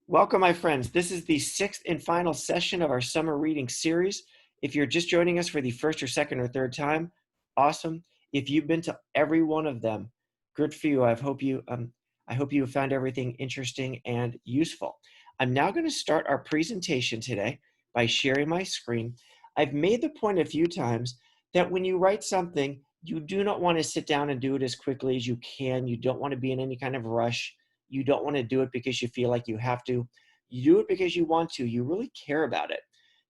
Welcome, my friends. This is the sixth and final session of our summer reading series. If you're just joining us for the first or second or third time, awesome. If you've been to every one of them, good for you. I hope you have found everything interesting and useful. I'm now going to start our presentation today by sharing my screen. I've made the point a few times that when you write something, you do not want to sit down and do it as quickly as you can. You don't want to be in any kind of rush. You don't want to do it because you feel like you have to. You do it because you want to. You really care about it.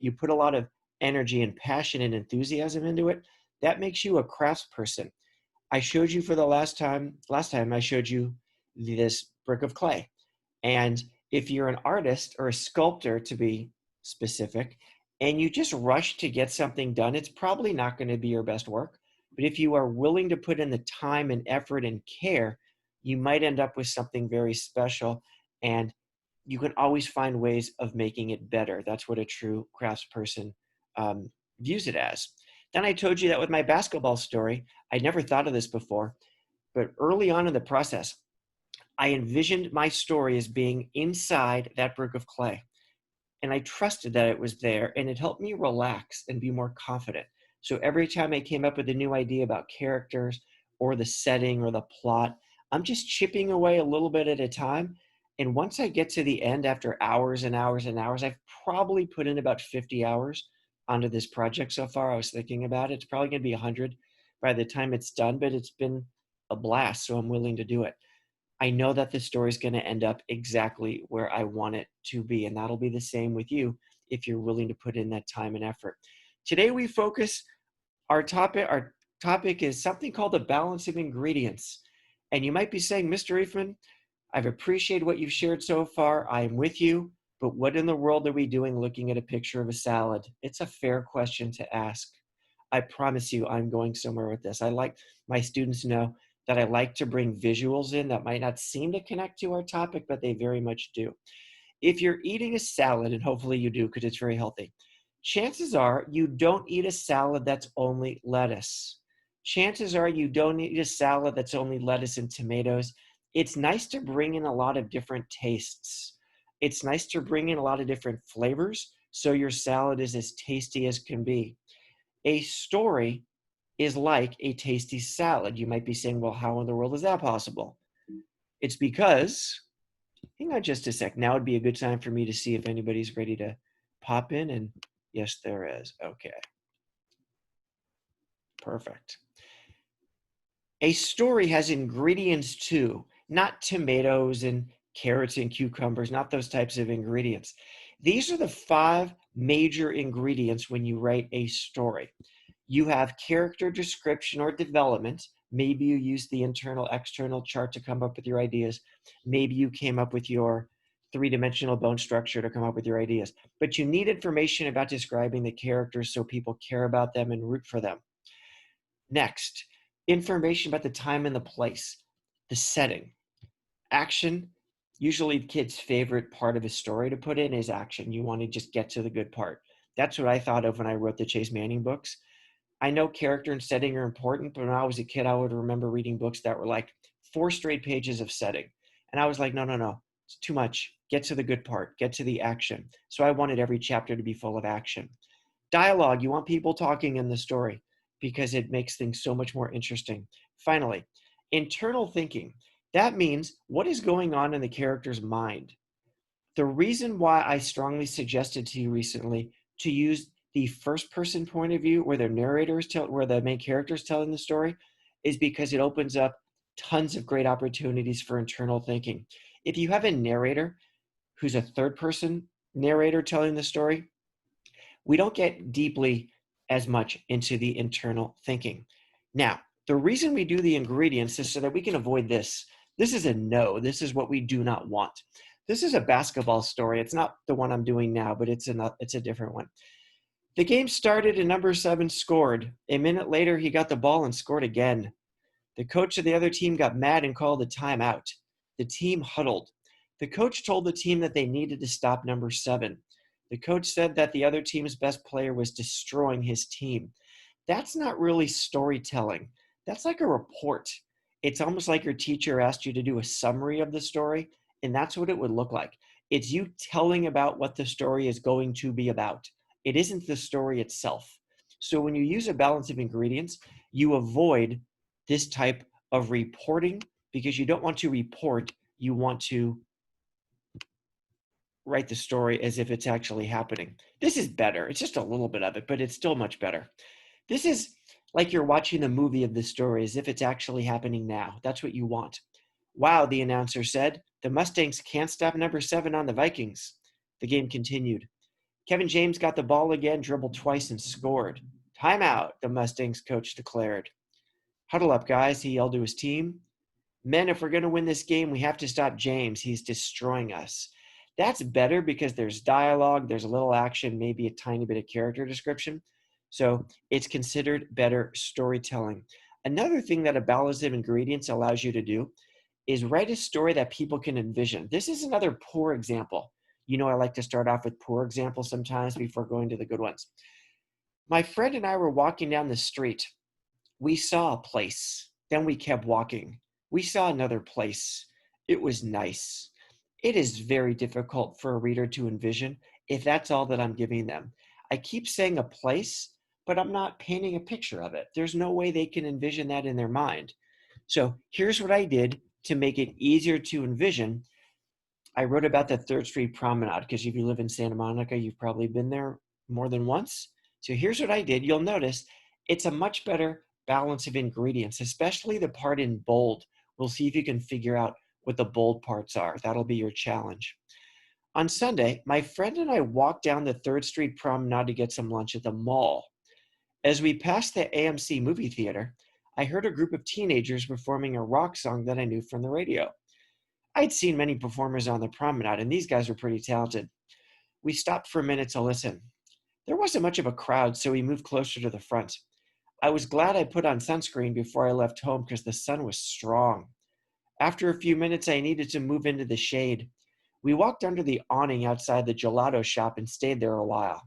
You put a lot of energy and passion and enthusiasm into it. That makes you a craftsperson. I showed you for the last time I showed you this brick of clay. And if you're an artist or a sculptor, to be specific, and you just rush to get something done, it's probably not going to be your best work. But if you are willing to put in the time and effort and care, you might end up with something very special, and you can always find ways of making it better. That's what a true craftsperson views it as. Then I told you that with my basketball story, I'd never thought of this before, but early on in the process, I envisioned my story as being inside that brick of clay. And I trusted that it was there, and it helped me relax and be more confident. So every time I came up with a new idea about characters or the setting or the plot, I'm just chipping away a little bit at a time. And once I get to the end after hours and hours and hours, I've probably put in about 50 hours onto this project so far. I was thinking about it. It's probably going to be 100 by the time it's done, but it's been a blast, so I'm willing to do it. I know that the story is going to end up exactly where I want it to be. And that'll be the same with you if you're willing to put in that time and effort. Today we focus our topic is something called the balance of ingredients. And you might be saying, Mr. Reifman, I've appreciated what you've shared so far. I am with you, but what in the world are we doing looking at a picture of a salad? It's a fair question to ask. I promise you I'm going somewhere with this. I like my students know that I like to bring visuals in that might not seem to connect to our topic, but they very much do. If you're eating a salad, and hopefully you do because it's very healthy, chances are you don't eat a salad that's only lettuce. Chances are you don't eat a salad that's only lettuce and tomatoes. It's nice to bring in a lot of different tastes. It's nice to bring in a lot of different flavors so your salad is as tasty as can be. A story is like a tasty salad. You might be saying, well, how in the world is that possible? It's because, hang on just a sec. Now would be a good time for me to see if anybody's ready to pop in. And yes, there is. Okay, perfect. A story has ingredients too, not tomatoes and carrots and cucumbers, not those types of ingredients. These are the 5 major ingredients when you write a story. You have character description or development. Maybe you use the internal external chart to come up with your ideas. Maybe you came up with your 3-dimensional bone structure to come up with your ideas. But you need information about describing the characters so people care about them and root for them. Next, information about the time and the place, the setting. Action. Usually the kid's favorite part of a story to put in is action. You want to just get to the good part. That's what I thought of when I wrote the Chase Manning books. I know character and setting are important, but when I was a kid, I would remember reading books that were like 4 straight pages of setting. And I was like, no, it's too much. Get to the good part, get to the action. So I wanted every chapter to be full of action. Dialogue, you want people talking in the story because it makes things so much more interesting. Finally, internal thinking. That means what is going on in the character's mind. The reason why I strongly suggested to you recently to use the first person point of view where where the main character is telling the story is because it opens up tons of great opportunities for internal thinking. If you have a narrator who's a third person narrator telling the story, we don't get deeply as much into the internal thinking. Now, the reason we do the ingredients is so that we can avoid this. This is a no. This is what we do not want. This is a basketball story. It's not the one I'm doing now, but it's a different one. The game started and number 7 scored. A minute later, he got the ball and scored again. The coach of the other team got mad and called a timeout. The team huddled. The coach told the team that they needed to stop number 7. The coach said that the other team's best player was destroying his team. That's not really storytelling. That's like a report. It's almost like your teacher asked you to do a summary of the story, and that's what it would look like. It's you telling about what the story is going to be about. It isn't the story itself. So when you use a balance of ingredients, you avoid this type of reporting because you don't want to report, you want to write the story as if it's actually happening. This is better. It's just a little bit of it, but it's still much better. This is like you're watching the movie of the story as if it's actually happening now. That's what you want. Wow, the announcer said. The Mustangs can't stop number 7 on the Vikings. The game continued. Kevin James got the ball again, dribbled twice, and scored. Timeout, the Mustangs coach declared. Huddle up, guys, he yelled to his team. Men, if we're going to win this game, we have to stop James. He's destroying us. That's better because there's dialogue, there's a little action, maybe a tiny bit of character description. So it's considered better storytelling. Another thing that a balance of ingredients allows you to do is write a story that people can envision. This is another poor example. You know, I like to start off with poor examples sometimes before going to the good ones. My friend and I were walking down the street. We saw a place. Then we kept walking. We saw another place. It was nice. It is very difficult for a reader to envision if that's all that I'm giving them. I keep saying a place, but I'm not painting a picture of it. There's no way they can envision that in their mind. So here's what I did to make it easier to envision. I wrote about the 3rd Street Promenade because if you live in Santa Monica, you've probably been there more than once. So here's what I did. You'll notice it's a much better balance of ingredients, especially the part in bold. We'll see if you can figure out what the bold parts are. That'll be your challenge. On Sunday, my friend and I walked down the 3rd Street Promenade to get some lunch at the mall. As we passed the AMC movie theater, I heard a group of teenagers performing a rock song that I knew from the radio. I'd seen many performers on the promenade, and these guys were pretty talented. We stopped for a minute to listen. There wasn't much of a crowd, so we moved closer to the front. I was glad I put on sunscreen before I left home because the sun was strong. After a few minutes, I needed to move into the shade. We walked under the awning outside the gelato shop and stayed there a while.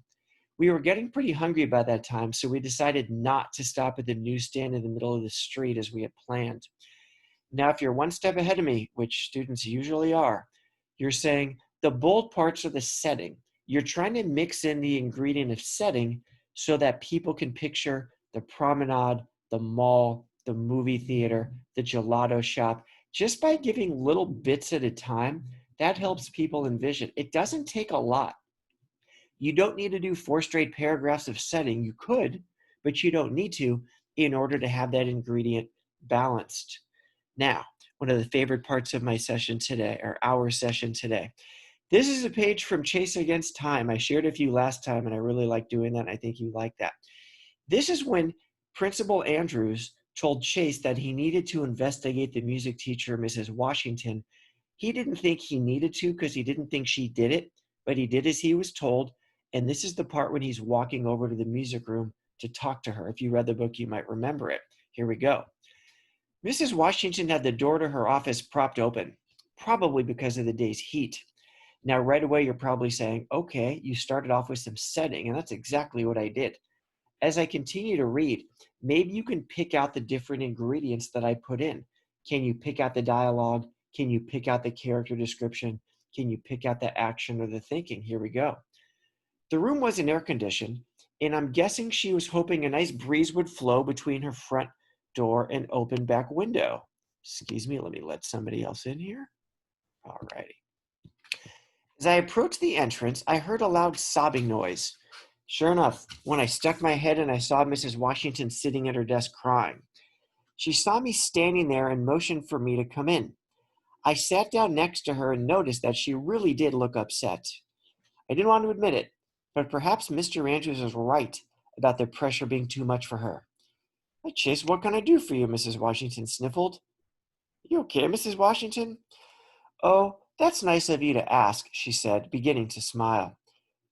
We were getting pretty hungry by that time, so we decided not to stop at the newsstand in the middle of the street as we had planned. Now, if you're one step ahead of me, which students usually are, you're saying the bold parts are the setting. You're trying to mix in the ingredient of setting so that people can picture the promenade, the mall, the movie theater, the gelato shop. Just by giving little bits at a time, that helps people envision. It doesn't take a lot. You don't need to do 4 straight paragraphs of setting. You could, but you don't need to in order to have that ingredient balanced. Now, one of the favorite parts of my session today, or our session today. This is a page from Chase Against Time. I shared a few last time, and I really like doing that, and I think you like that. This is when Principal Andrews told Chase that he needed to investigate the music teacher, Mrs. Washington. He didn't think he needed to because he didn't think she did it, but he did as he was told. And this is the part when he's walking over to the music room to talk to her. If you read the book, you might remember it. Here we go. Mrs. Washington had the door to her office propped open, probably because of the day's heat. Now, right away, you're probably saying, okay, you started off with some setting, and that's exactly what I did. As I continue to read, maybe you can pick out the different ingredients that I put in. Can you pick out the dialogue? Can you pick out the character description? Can you pick out the action or the thinking? Here we go. The room wasn't air conditioned, and I'm guessing she was hoping a nice breeze would flow between her front door and open back window. Excuse me, let me let somebody else in here. All righty. As I approached the entrance, I heard a loud sobbing noise. Sure enough, when I stuck my head in, I saw Mrs. Washington sitting at her desk crying. She saw me standing there and motioned for me to come in. I sat down next to her and noticed that she really did look upset. I didn't want to admit it, but perhaps Mr. Andrews was right about the pressure being too much for her. Hey, Chase, what can I do for you? Mrs. Washington sniffled. You okay, Mrs. Washington? Oh, that's nice of you to ask, she said, beginning to smile.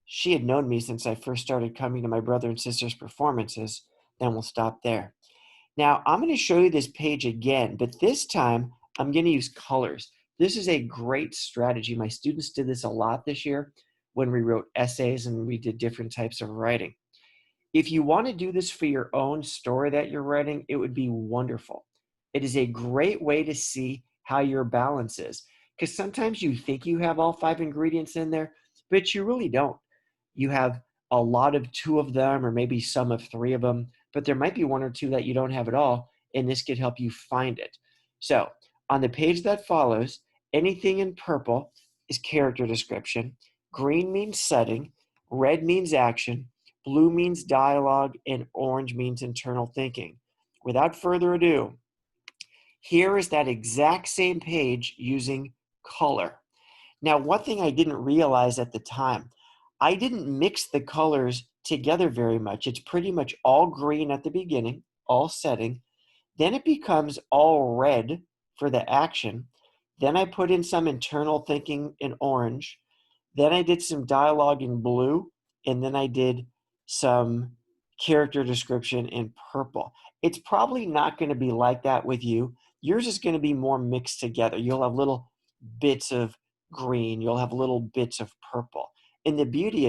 She had known me since I first started coming to my brother and sister's performances. Then we'll stop there. Now, I'm going to show you this page again, but this time I'm going to use colors. This is a great strategy. My students did this a lot this year when we wrote essays and we did different types of writing. If you want to do this for your own story that you're writing, it would be wonderful. It is a great way to see how your balance is. because sometimes you think you have all 5 ingredients in there, but you really don't. You have a lot of 2 of them, or maybe some of 3 of them, but there might be 1 or 2 that you don't have at all, and this could help you find it. So on the page that follows, anything in purple is character description, green means setting, red means action, blue means dialogue, and orange means internal thinking. Without further ado, here is that exact same page using color. Now, one thing I didn't realize at the time, I didn't mix the colors together very much. It's pretty much all green at the beginning, all setting. Then it becomes all red for the action. Then I put in some internal thinking in orange. Then I did some dialogue in blue, and then I did some character description in purple. It's probably not going to be like that with you. Yours is going to be more mixed together. You'll have little bits of green, you'll have little bits of purple. And the beauty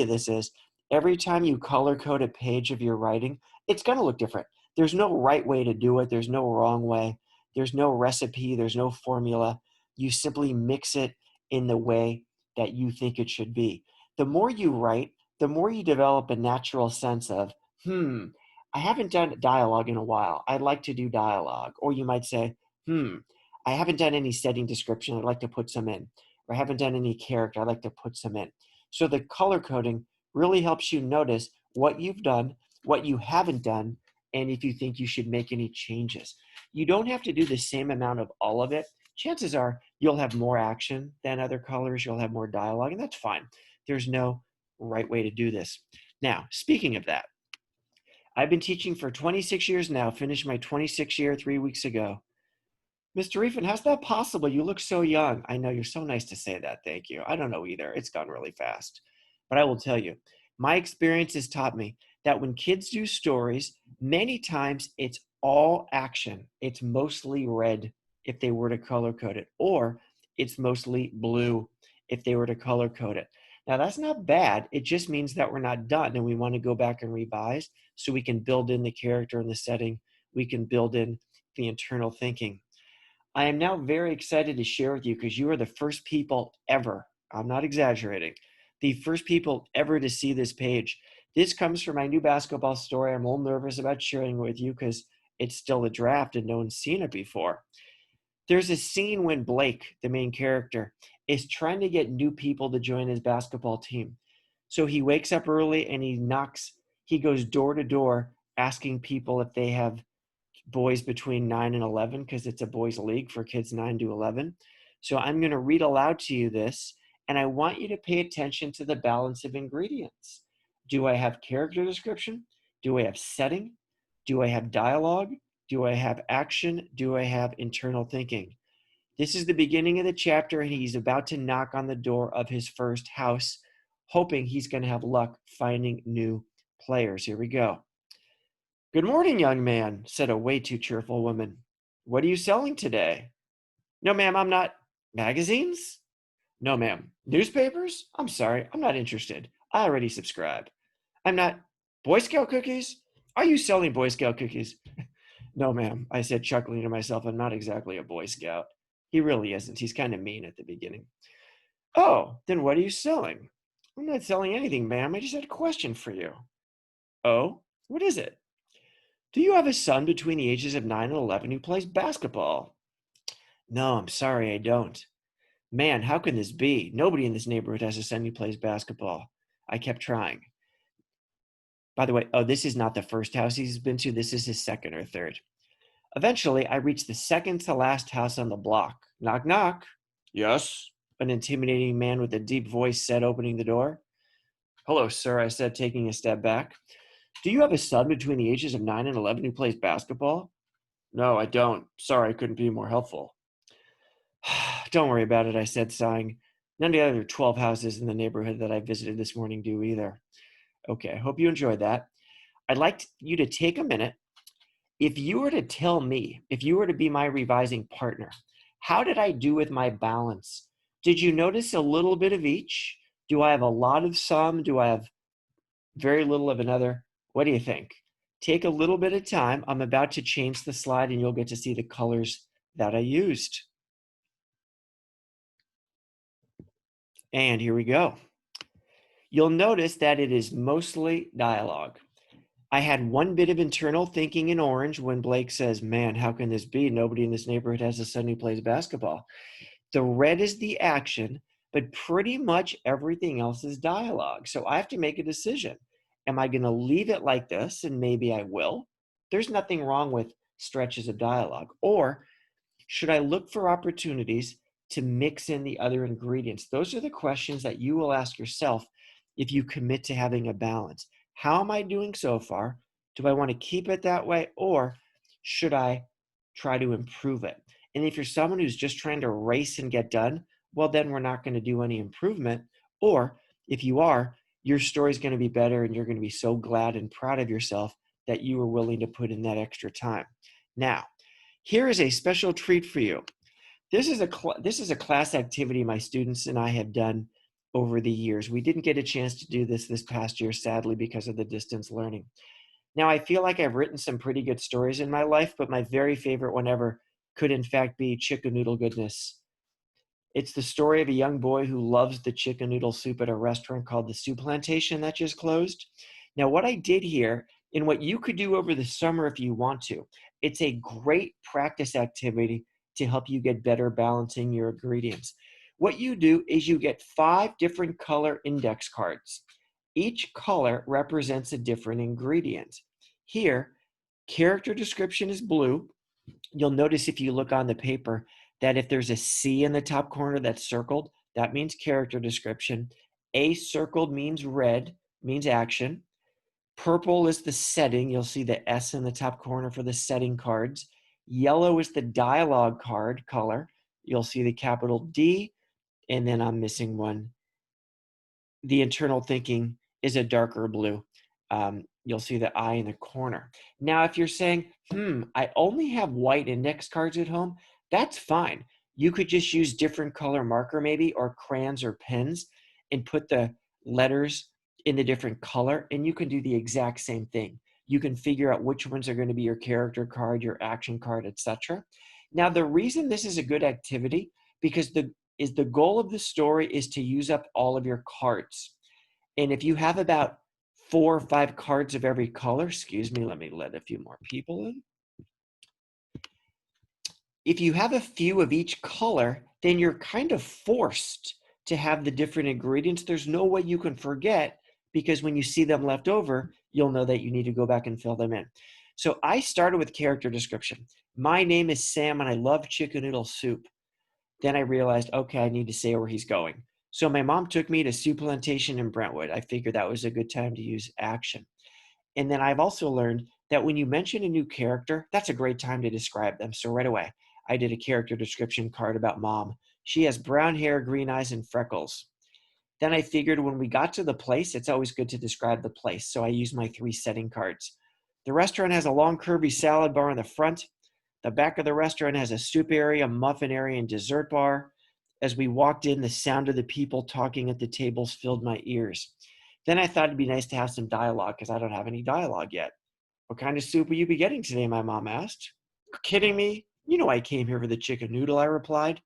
of this is every time you color code a page of your writing, it's going to look different. There's no right way to do it. There's no wrong way. There's no recipe. There's no formula. You simply mix it in the way that you think it should be. The more you write, the more you develop a natural sense of, I haven't done dialogue in a while. I'd like to do dialogue. Or you might say, I haven't done any setting description. I'd like to put some in. Or I haven't done any character. I'd like to put some in. So the color coding really helps you notice what you've done, what you haven't done, and if you think you should make any changes. You don't have to do the same amount of all of it. Chances are you'll have more action than other colors. You'll have more dialogue, and that's fine. There's no right way to do this. Now, speaking of that, I've been teaching for 26 years now, finished my 26th year 3 weeks ago. Mr. Reifman, how's that possible? You look so young. I know, you're so nice to say that. Thank you. I don't know either. It's gone really fast. But I will tell you, my experience has taught me that when kids do stories, many times it's all action. It's mostly red if they were to color code it, or it's mostly blue if they were to color code it. Now, that's not bad. It just means that we're not done and we want to go back and revise so we can build in the character and the setting. We can build in the internal thinking. I am now very excited to share with you because you are the first people ever, I'm not exaggerating, the first people ever to see this page. This comes from my new basketball story. I'm a little nervous about sharing it with you because it's still a draft and no one's seen it before. There's a scene when Blake, the main character, is trying to get new people to join his basketball team. So he wakes up early and he goes door to door asking people if they have boys between 9 and 11 because it's a boys league for kids 9 to 11. So I'm going to read aloud to you this, and I want you to pay attention to the balance of ingredients. Do I have character description? Do I have setting? Do I have dialogue? Do I have action? Do I have internal thinking? This is the beginning of the chapter, and he's about to knock on the door of his first house, hoping he's going to have luck finding new players. Here we go. "Good morning, young man," said a way too cheerful woman. "What are you selling today?" "No, ma'am, I'm not." "Magazines?" "No, ma'am." "Newspapers?" "I'm sorry, I'm not interested. I already subscribe." "I'm not." "Boy Scout cookies?" "Are you selling Boy Scout cookies?" "No, ma'am," I said, chuckling to myself. "I'm not exactly a Boy Scout." He really isn't. He's kind of mean at the beginning. "Oh, then what are you selling?" "I'm not selling anything, ma'am. I just had a question for you." "Oh, what is it?" "Do you have a son between the ages of 9 and 11 who plays basketball?" "No, I'm sorry, I don't." "Man, how can this be? Nobody in this neighborhood has a son who plays basketball." I kept trying. By the way, this is not the first house he's been to. This is his second or third. Eventually, I reached the second to last house on the block. "Knock, knock." "Yes," an intimidating man with a deep voice said, opening the door. "Hello, sir," I said, taking a step back. "Do you have a son between the ages of 9 and 11 who plays basketball?" "No, I don't. Sorry, I couldn't be more helpful." "Don't worry about it," I said, sighing. "None of the other 12 houses in the neighborhood that I visited this morning do either." Okay, I hope you enjoyed that. I'd like you to take a minute. If you were to tell me, if you were to be my revising partner, how did I do with my balance? Did you notice a little bit of each? Do I have a lot of some? Do I have very little of another? What do you think? Take a little bit of time. I'm about to change the slide and you'll get to see the colors that I used. And here we go. You'll notice that it is mostly dialogue. I had one bit of internal thinking in orange when Blake says, "Man, how can this be? Nobody in this neighborhood has a son who plays basketball." The red is the action, but pretty much everything else is dialogue. So I have to make a decision. Am I going to leave it like this? And maybe I will. There's nothing wrong with stretches of dialogue. Or should I look for opportunities to mix in the other ingredients? Those are the questions that you will ask yourself if you commit to having a balance. How am I doing so far? Do I want to keep it that way, or should I try to improve it? And if you're someone who's just trying to race and get done, well, then we're not going to do any improvement. Or if you are, your story is going to be better and you're going to be so glad and proud of yourself that you were willing to put in that extra time. Now, here is a special treat for you. This is a class activity my students and I have done over the years. We didn't get a chance to do this past year, sadly, because of the distance learning. Now, I feel like I've written some pretty good stories in my life, but my very favorite one ever could, in fact, be Chicken Noodle Goodness. It's the story of a young boy who loves the chicken noodle soup at a restaurant called the Soup Plantation that just closed. Now, what I did here, and what you could do over the summer if you want to, it's a great practice activity to help you get better balancing your ingredients. What you do is you get 5 different color index cards. Each color represents a different ingredient. Here, character description is blue. You'll notice if you look on the paper that if there's a C in the top corner that's circled, that means character description. A circled means red, means action. Purple is the setting. You'll see the S in the top corner for the setting cards. Yellow is the dialogue card color. You'll see the capital D, and then I'm missing one. The internal thinking is a darker blue. You'll see the I in the corner. Now, if you're saying, I only have white index cards at home, that's fine. You could just use different color marker maybe, or crayons or pens, and put the letters in the different color, and you can do the exact same thing. You can figure out which ones are going to be your character card, your action card, etc. Now, the reason this is a good activity, because the goal of the story is to use up all of your cards. And if you have about 4 or 5 cards of every color, excuse me, let me let a few more people in. If you have a few of each color, then you're kind of forced to have the different ingredients. There's no way you can forget, because when you see them left over, you'll know that you need to go back and fill them in. So I started with character description. My name is Sam and I love chicken noodle soup. Then I realized, okay, I need to say where he's going. So my mom took me to Soup Plantation in Brentwood. I figured that was a good time to use action. And then I've also learned that when you mention a new character, that's a great time to describe them. So right away, I did a character description card about Mom. She has brown hair, green eyes, and freckles. Then I figured when we got to the place, it's always good to describe the place. So I used my 3 setting cards. The restaurant has a long, curvy salad bar in the front. The back of the restaurant has a soup area, muffin area, and dessert bar. As we walked in, the sound of the people talking at the tables filled my ears. Then I thought it'd be nice to have some dialogue, because I don't have any dialogue yet. "What kind of soup will you be getting today?" my mom asked. "You're kidding me? You know I came here for the chicken noodle," I replied.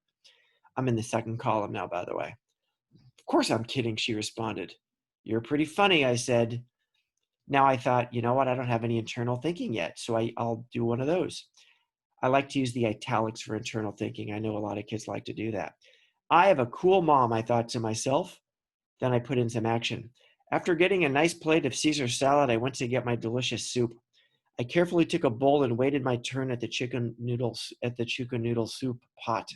I'm in the second column now, by the way. "Of course I'm kidding," she responded. "You're pretty funny," I said. Now I thought, you know what? I don't have any internal thinking yet, so I'll do one of those. I like to use the italics for internal thinking. I know a lot of kids like to do that. "I have a cool mom," I thought to myself. Then I put in some action. After getting a nice plate of Caesar salad, I went to get my delicious soup. I carefully took a bowl and waited my turn at the chicken noodle soup pot.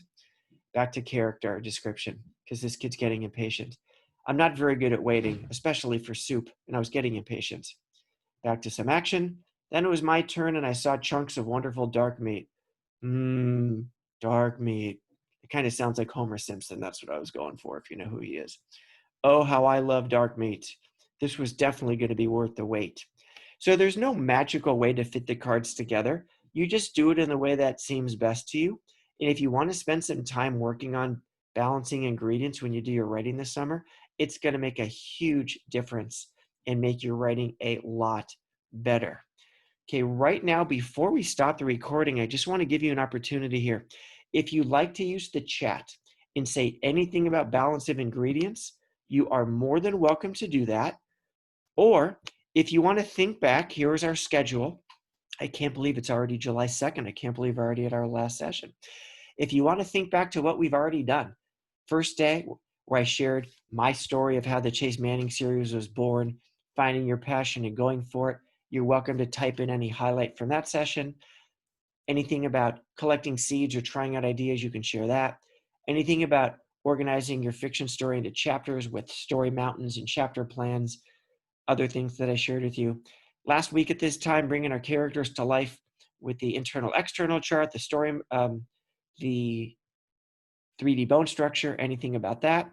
Back to character description, because this kid's getting impatient. I'm not very good at waiting, especially for soup, and I was getting impatient. Back to some action. Then it was my turn, and I saw chunks of wonderful dark meat. Dark meat. It kind of sounds like Homer Simpson. That's what I was going for, if you know who he is. Oh, how I love dark meat. This was definitely going to be worth the wait. So there's no magical way to fit the cards together. You just do it in the way that seems best to you. And if you want to spend some time working on balancing ingredients when you do your writing this summer, it's going to make a huge difference and make your writing a lot better. Okay, right now, before we stop the recording, I just want to give you an opportunity here. If you like to use the chat, and say anything about balance of ingredients, you are more than welcome to do that. Or if you want to think back, here is our schedule. I can't believe it's already July 2nd. I can't believe we're already at our last session. If you want to think back to what we've already done, first day where I shared my story of how the Chase Manning series was born, finding your passion and going for it, you're welcome to type in any highlight from that session. Anything about collecting seeds or trying out ideas, you can share that. Anything about organizing your fiction story into chapters with story mountains and chapter plans, other things that I shared with you. Last week at this time, bringing our characters to life with the internal-external chart, the story, the 3D bone structure, anything about that.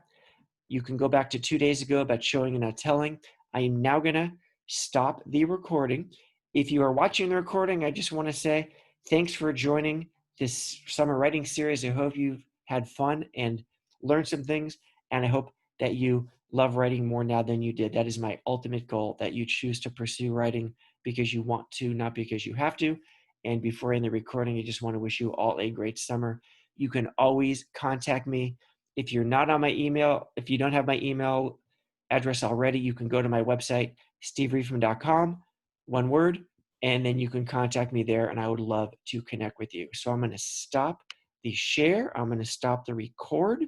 You can go back to 2 days ago about showing and not telling. I am now going to stop the recording. If you are watching the recording, I just want to say thanks for joining this summer writing series. I hope you've had fun and learned some things, and I hope that you love writing more now than you did. That is my ultimate goal, that you choose to pursue writing because you want to, not because you have to. And before I end the recording, I just want to wish you all a great summer. You can always contact me. If you're not on my email, if you don't have my email address already, you can go to my website, stevereifman.com, one word, and then you can contact me there, and I would love to connect with you. So I'm going to stop the share. I'm going to stop the record.